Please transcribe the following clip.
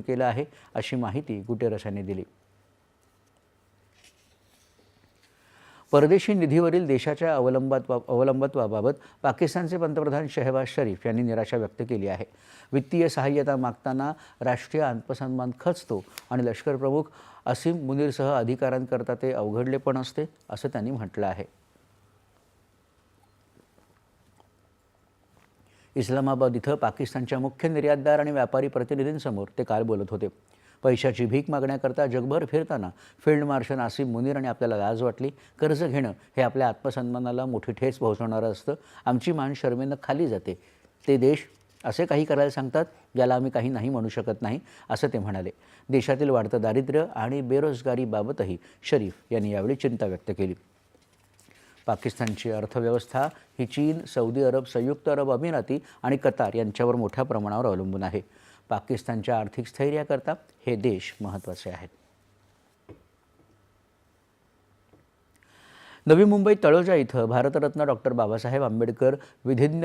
केलं आहे, अशी माहिती गुटेरस यांनी दिली. परदेशी निधीवरील देशाच्या अवलंबित्वाबाबत पाकिस्तानचे पंतप्रधान शहबाज शरीफ यांनी निराशा व्यक्त केली आहे. वित्तीय सहाय्यता मागताना राष्ट्रीय आत्मसन्मान खचतो आणि लष्कर प्रमुख असीम मुनीरसह अधिकाऱ्यांकरता ते अवघडलेपण असते, असं त्यांनी म्हटलं आहे. इस्लामाबाद इथं पाकिस्तानच्या मुख्य निर्यातदार आणि व्यापारी प्रतिनिधींसमोर ते काल बोलत होते. पैशाची भीक मागण्याकरता जगभर फिरताना फील्ड मार्शल आसिम मुनीर आणि आपल्याला लाज वाटली. कर्ज घेणं हे आपल्या आत्मसन्मानाला मोठी ठेच पोहोचवणारं असतं. आमची मान शर्मेनं खाली जाते. ते देश असे काही करायला सांगतात ज्याला आम्ही काही नाही म्हणू शकत नाही, असं ते म्हणाले. देशातील वाढतं दारिद्र्य आणि बेरोजगारीबाबतही शरीफ यांनी यावेळी चिंता व्यक्त केली. पाकिस्तानची अर्थव्यवस्था ही चीन, सौदी अरब, संयुक्त अरब अमिराती आणि कतार यांच्यावर मोठ्या प्रमाणावर अवलंबून आहे. पाकिस्तानच्या आर्थिक स्थैर्याकरता हे देश महत्त्वाचे आहेत. नवी मुंबईत तळोजा इथं भारतरत्न डॉक्टर बाबासाहेब आंबेडकर विधिज्ञ